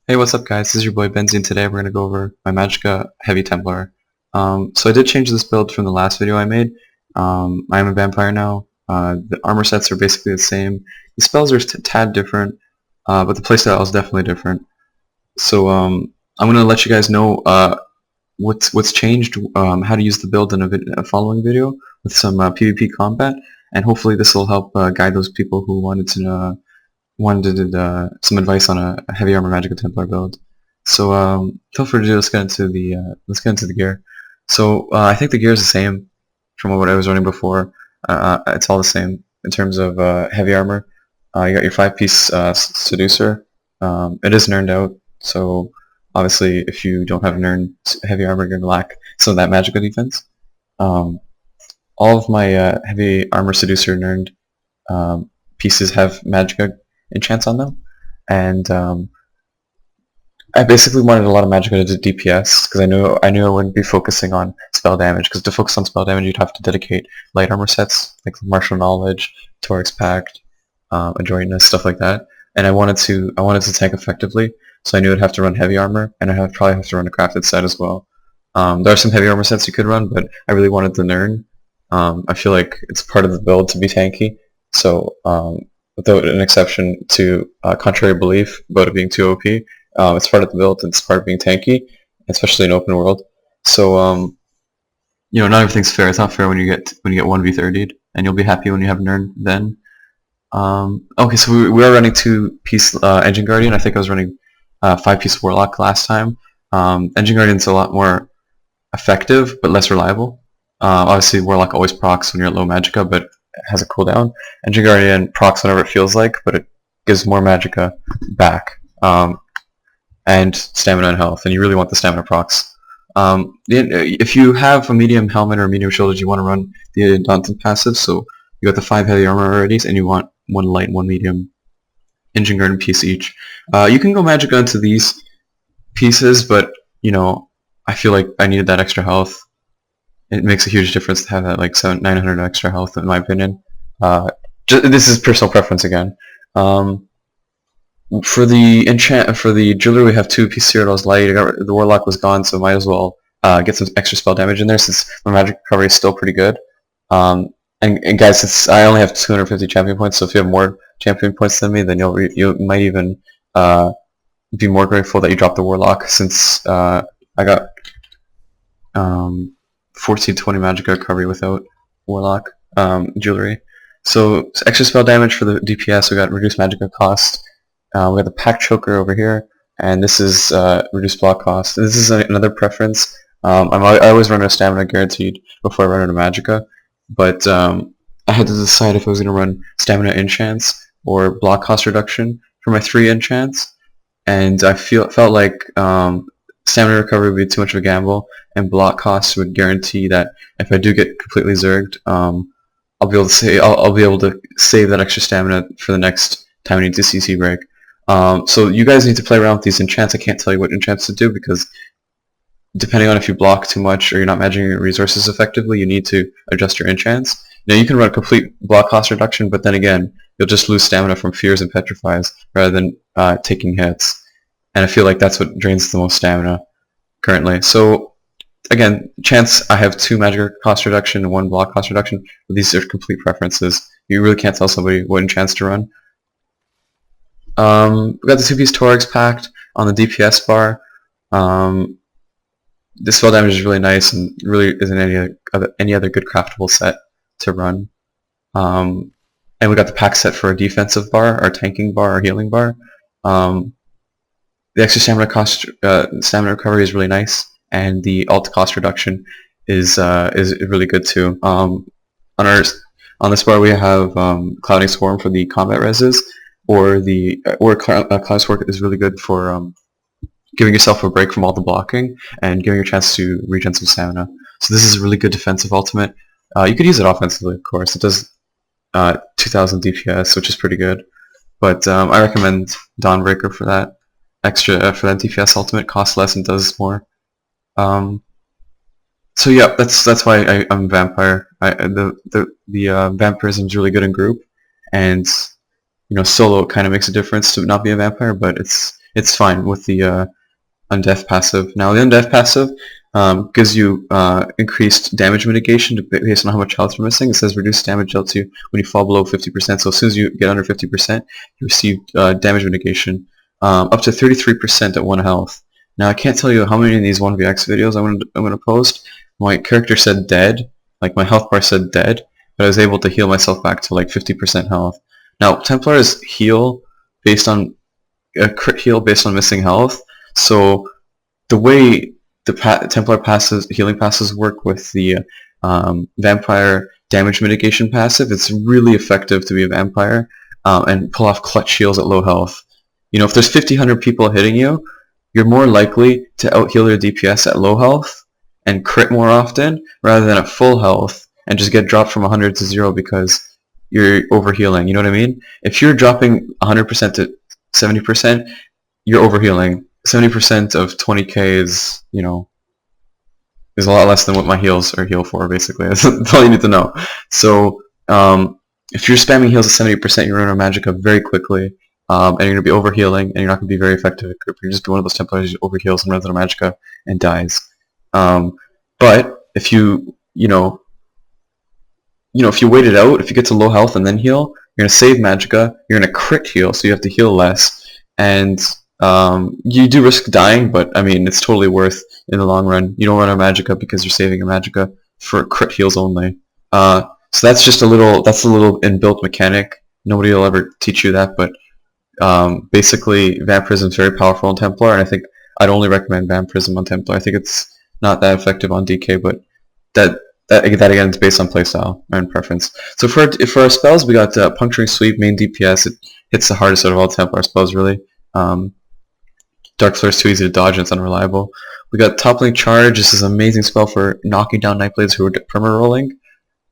Hey, what's up guys? This is your boy Benzi, and today we're going to go over my Magicka Heavy Templar. So I did change this build from the last video I made. I am a vampire now. The armor sets are basically the same. The spells are a tad different, but the playstyle is definitely different. So I'm going to let you guys know what's changed, how to use the build in a following video with some PvP combat, and hopefully this will help guide those people who wanted some advice on a heavy armor Magicka Templar build. So without further ado, let's get into the gear. So I think the gear is the same from what I was running before. It's all the same in terms of heavy armor. You got your 5-piece seducer. It is nerned out, so obviously if you don't have nerned heavy armor, you're gonna lack some of that Magicka defense. All of my heavy armor seducer nerned pieces have Magicka enchants on them, and I basically wanted a lot of Magicka to do DPS because I knew I wouldn't be focusing on spell damage, because to focus on spell damage you'd have to dedicate light armor sets like Martial Knowledge, Torix Pact, Adroitness, stuff like that, and I wanted to tank effectively, so I knew I'd have to run heavy armor, and I'd probably have to run a crafted set as well. There are some heavy armor sets you could run, but I really wanted the Nern. I feel like it's part of the build to be tanky, so without an exception to contrary belief about it being too OP. It's part of the build, and it's part of being tanky, especially in open world. So not everything's fair. It's not fair when you get 1v30'd, and you'll be happy when you have Nern then. Okay, so we were running 2-piece Engine Guardian. I think I was running 5-piece Warlock last time. Engine Guardian's a lot more effective, but less reliable. Obviously, Warlock always procs when you're at low Magicka, but has a cooldown. Engine Guardian procs whenever it feels like, but it gives more Magicka back, and stamina and health, and you really want the stamina procs. If you have a medium helmet or medium shoulders, you want to run the Undaunted passive, so you got the 5 heavy armor rarities, and you want 1 light and 1 medium Engine Guardian piece each. You can go Magicka into these pieces, but I feel like I needed that extra health. It makes a huge difference to have that like 900 extra health, in my opinion. This is personal preference again. For the jewelry, we have 2-piece Cyrodiil's Light. The Warlock was gone, so might as well get some extra spell damage in there, since my magic recovery is still pretty good. And guys, since I only have 250 champion points, so if you have more champion points than me, then you might even be more grateful that you dropped the Warlock, since I got 1420 Magicka recovery without Warlock jewelry. So extra spell damage for the DPS. We got reduced Magicka cost. We got the Pack Choker over here, and this is reduced block cost. And this is another preference. I always run a stamina guaranteed before I run out of Magicka, but I had to decide if I was going to run stamina enchants or block cost reduction for my 3 enchants, and I felt like stamina recovery would be too much of a gamble, and block costs would guarantee that if I do get completely zerged, I'll be able to save that extra stamina for the next time I need to CC break. So you guys need to play around with these enchants. I can't tell you what enchants to do, because depending on if you block too much or you're not managing your resources effectively, you need to adjust your enchants. Now you can run complete block cost reduction, but then again, you'll just lose stamina from fears and petrifies rather than taking hits. And I feel like that's what drains the most stamina currently. So again, chance I have 2 Magicka cost reduction and 1 block cost reduction, but these are complete preferences. You really can't tell somebody what enchants to run. We got the 2-piece Torix Pact on the DPS bar. The spell damage is really nice, and really isn't any other good craftable set to run. And we got the pack set for a defensive bar, or tanking bar, or healing bar. The extra stamina recovery is really nice, and the alt cost reduction is really good too. On this bar we have Clouding Swarm for the combat reses, or Clouding Swarm is really good for giving yourself a break from all the blocking and giving you a chance to regen some stamina. So this is a really good defensive ultimate. You could use it offensively, of course. It does 2000 DPS, which is pretty good. But I recommend Dawnbreaker for that DPS ultimate. Costs less and does more. So yeah, that's why I'm vampire. The vampirism is really good in group, and solo kind of makes a difference to not be a vampire, but it's it's fine with the Undeath passive. Now the Undeath passive gives you increased damage mitigation based on how much health you're missing. It says reduce damage dealt to you when you fall below 50%. So as soon as you get under 50%, you receive damage mitigation up to 33% at 1 health. Now I can't tell you how many of these 1vx videos I'm going to post. My character said dead, like my health bar said dead, but I was able to heal myself back to like 50% health. Now Templars heal based on a crit heal based on missing health. So the way the Templar passes, healing passes work with the Vampire damage mitigation passive, it's really effective to be a Vampire and pull off clutch heals at low health. You know, if there's 100 people hitting you, you're more likely to out-heal their DPS at low health and crit more often rather than at full health and just get dropped from 100 to 0 because you're overhealing. You know what I mean? If you're dropping 100% to 70%, you're overhealing. 70% of 20k is, you know, is a lot less than what my heals are heal for, basically. That's all you need to know. So, if you're spamming heals at 70%, you're running a Magicka very quickly, and you're going to be overhealing, and you're not going to be very effective at group. You're just one of those Templars who overheals and runs out of Magicka and dies. But if if you wait it out, if you get to low health and then heal, you're going to save Magicka, you're going to crit heal, so you have to heal less, and you do risk dying, but I mean, it's totally worth in the long run. You don't run a Magicka because you're saving a Magicka for crit heals only. So that's just a little inbuilt mechanic. Nobody will ever teach you that, but basically Vampirism is very powerful in Templar, and I think I'd only recommend Vampirism on Templar. I think it's not that effective on DK, but that again is based on playstyle and preference. So for our spells, we got Puncturing Sweep, main DPS. It hits the hardest out of all Templar spells, really. Dark Flare is too easy to dodge and it's unreliable. We got Toppling Charge. This is an amazing spell for knocking down Nightblades who are perma-rolling.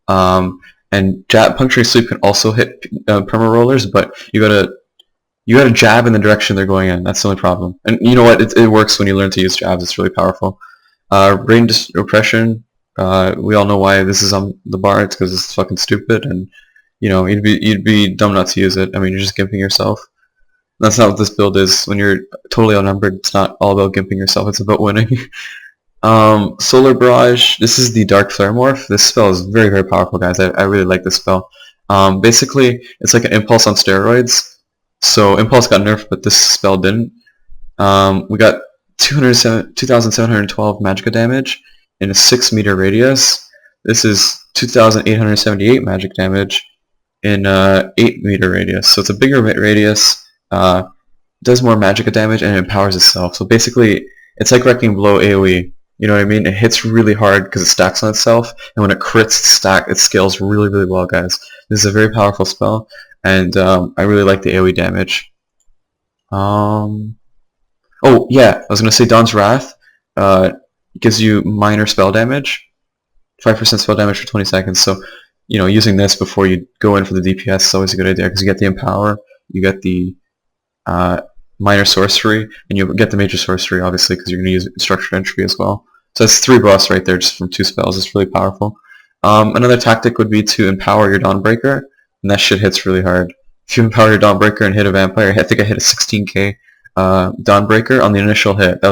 And Puncturing Sweep can also hit perma-rollers, but you gotta jab in the direction they're going in. That's the only problem. And you know what? It works when you learn to use jabs. It's really powerful. Rain Repression. We all know why this is on the bar. It's because it's fucking stupid, and you know you'd be dumb not to use it. I mean, you're just gimping yourself. That's not what this build is. When you're totally outnumbered, it's not all about gimping yourself. It's about winning. Solar Barrage. This is the Dark Flare morph. This spell is very, very powerful, guys. I really like this spell. Basically, it's like an Impulse on steroids. So Impulse got nerfed, but this spell didn't. We got 2,712 Magicka damage in a 6-meter radius. This is 2,878 magic damage in a 8-meter radius. So it's a bigger radius. Does more Magicka damage and it empowers itself. So basically, it's like Wrecking Blow AoE. You know what I mean? It hits really hard because it stacks on itself, and when it crits, it scales really, really well, guys. This is a very powerful spell, and I really like the AoE damage. Oh yeah, I was gonna say Dawn's Wrath gives you minor spell damage, 5% spell damage for 20 seconds. So you know, using this before you go in for the DPS is always a good idea because you get the Empower, you get the minor sorcery, and you get the major sorcery obviously because you're going to use structured entropy as well. So that's 3 buffs right there just from 2 spells. It's really powerful. Another tactic would be to empower your Dawnbreaker, and that shit hits really hard. If you empower your Dawnbreaker and hit a vampire, I think I hit a 16k Dawnbreaker on the initial hit. That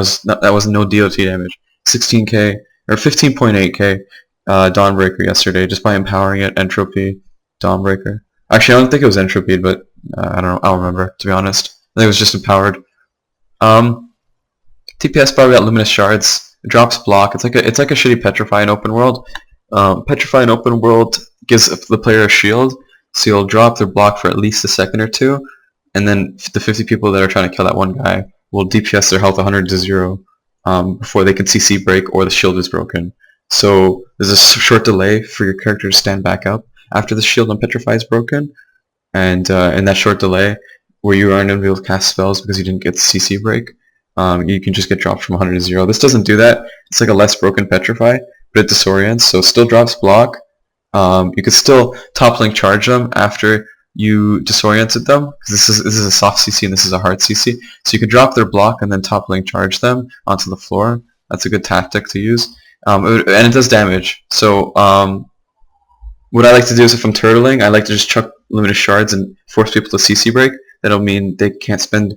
was no DOT damage. 16k or 15.8k Dawnbreaker yesterday just by empowering it. Entropy Dawnbreaker. Actually, I don't think it was entropy, but I don't know. I'll remember, to be honest. I think it was just empowered. TPS bar, we got Luminous Shards. It drops block. It's like a shitty Petrify in open world. Petrify in open world gives the player a shield, so you'll drop their block for at least a second or two, and then the 50 people that are trying to kill that one guy will DPS their health 100 to 0 before they can CC break or the shield is broken. So there's a short delay for your character to stand back up after the shield on Petrify is broken, and in that short delay, where you aren't able to cast spells because you didn't get the CC break, you can just get dropped from 100 to 0. This doesn't do that. It's like a less broken Petrify, but it disorients, so it still drops block. You could still toppling charge them after you disoriented them, because this is a soft CC and this is a hard CC. So you could drop their block and then toppling charge them onto the floor. That's a good tactic to use. And it does damage. So what I like to do is if I'm turtling, I like to just chuck Luminous Shards and force people to CC break. That'll mean they can't spend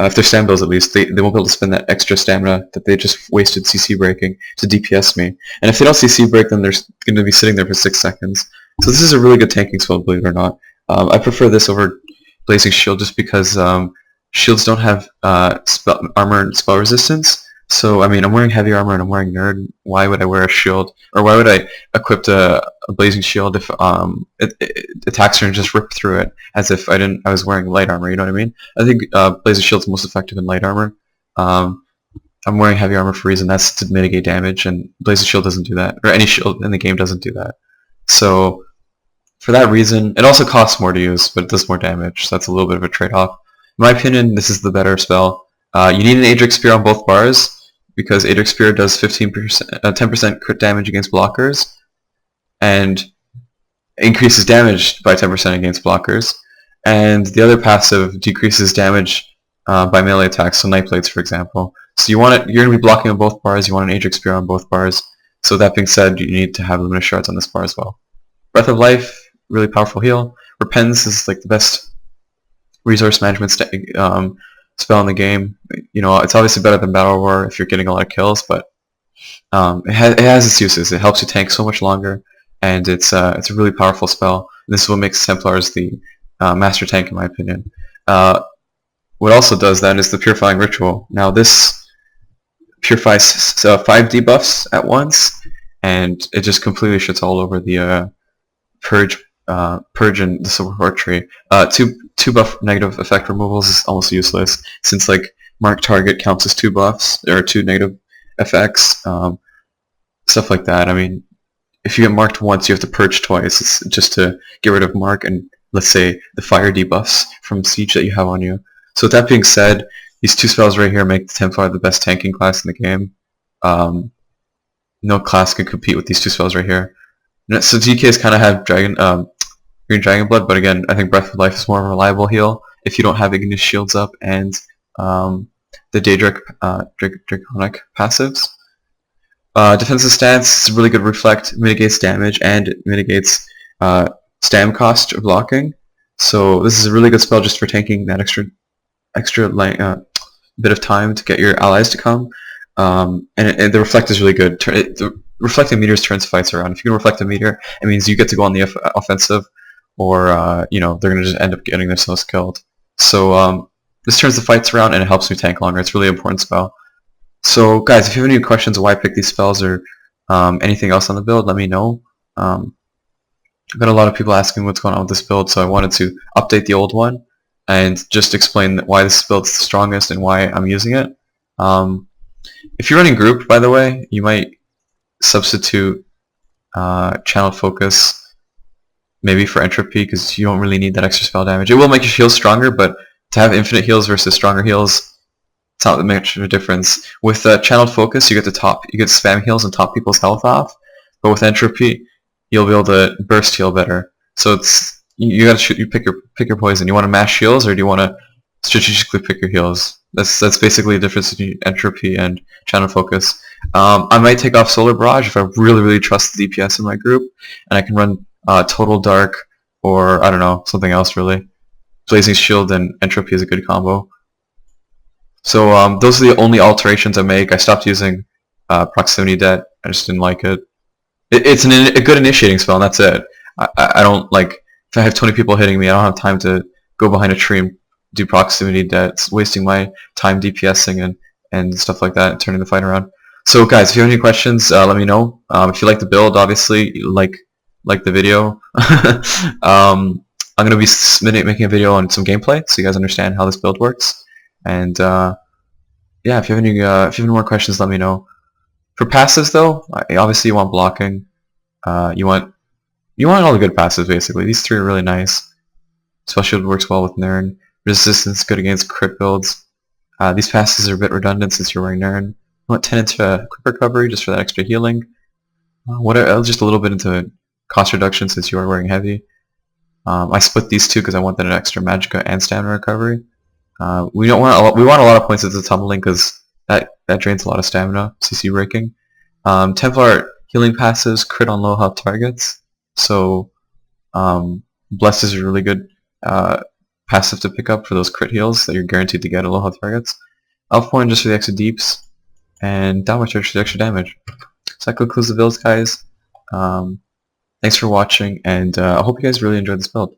if they're stam builds at least, they won't be able to spend that extra stamina that they just wasted CC breaking to DPS me. And if they don't CC break, then they're going to be sitting there for 6 seconds. So this is a really good tanking spell, believe it or not. I prefer this over Blazing Shield just because shields don't have armor and spell resistance. So, I mean, I'm wearing heavy armor and I'm wearing Nerd. Why would I wear a shield? Or why would I equip a Blazing Shield if attacks are and just rip through it as if I was wearing light armor, you know what I mean? I think Blazing Shield's most effective in light armor. I'm wearing heavy armor for a reason. That's to mitigate damage, and Blazing Shield doesn't do that. Or any shield in the game doesn't do that. So, for that reason, it also costs more to use, but it does more damage. So that's a little bit of a trade-off. In my opinion, this is the better spell. You need an Adric Spear on both bars, because Adric Spear does 10% crit damage against blockers, and increases damage by 10% against blockers. And the other passive decreases damage by melee attacks, so Night Blades, for example. So you're going to be blocking on both bars, you want an Adric Spear on both bars. So that being said, you need to have Luminous Shards on this bar as well. Breath of Life, really powerful heal. Repentance is like the best resource management spell in the game. You know, it's obviously better than Battle Roar if you're getting a lot of kills, but it has its uses. It helps you tank so much longer, and it's a really powerful spell. This is what makes Templars the master tank, in my opinion. What also does that is the Purifying Ritual. Now this purifies 5 debuffs at once, and it just completely shits all over the Purge and the Support tree. Two buff negative effect removals is almost useless, since like mark target counts as 2 buffs, or 2 negative effects, stuff like that. I mean, if you get marked once, you have to purge twice. It's just to get rid of mark and, let's say, the fire debuffs from siege that you have on you. So with that being said, these 2 spells right here make the Templar the best tanking class in the game. No class can compete with these 2 spells right here. So DKs kind of have Green Dragon Blood, but again, I think Breath of Life is more of a reliable heal if you don't have Ignis Shields up and the Daedric Draconic passives. Defensive stance is really good reflect, mitigates damage, and it mitigates stam cost or blocking. So this is a really good spell just for tanking that extra bit of time to get your allies to come. And the reflect is really good. Reflecting meteors turns fights around. If you can reflect a meteor, it means you get to go on the offensive, or you know, they're gonna just end up getting themselves killed. So this turns the fights around and it helps me tank longer. It's a really important spell. So guys, if you have any questions why I picked these spells or anything else on the build, let me know. I've got a lot of people asking what's going on with this build, so I wanted to update the old one and just explain why this build's the strongest and why I'm using it. If you're running group, by the way, you might substitute Channel Focus maybe for Entropy, because you don't really need that extra spell damage. It will make your heals stronger, but to have infinite heals versus stronger heals, it's not much of a difference. With Channeled Focus, you get spam heals and top people's health off, but with Entropy, you'll be able to burst heal better. So it's you gotta shoot. You pick your poison. You want to mash heals, or do you want to strategically pick your heals? That's basically the difference between Entropy and Channel Focus. I might take off Solar Barrage if I really trust the DPS in my group, and I can run Total Dark, or I don't know, something else really. Blazing Shield and Entropy is a good combo. So those are the only alterations I make. I stopped using Proximity Debt. I just didn't like it. It's a good initiating spell, and that's it. I don't like, if I have 20 people hitting me, I don't have time to go behind a tree and do Proximity Debt. It's wasting my time DPSing and stuff like that, and turning the fight around. So guys, if you have any questions, let me know. If you like the build, obviously, like the video. I'm going to be making a video on some gameplay, so you guys understand how this build works. And yeah, if you have any more questions, let me know. For passives though, obviously you want blocking. You want all the good passives basically. These 3 are really nice. Spell Shield works well with Nern. Resistance good against crit builds. These passives are a bit redundant since you're wearing Nern. You want 10 into quick recovery just for that extra healing. Just a little bit into cost reduction since you are wearing heavy. I split these 2 because I want that extra Magicka and stamina recovery. We want a lot of points into tumbling because that drains a lot of stamina, CC breaking. Templar healing passives crit on low health targets, so Blessed is a really good passive to pick up for those crit heals that you're guaranteed to get at low health targets. Up point just for the extra deeps, and downward charge for the extra damage. So that concludes the build, guys. Thanks for watching, and I hope you guys really enjoyed this build.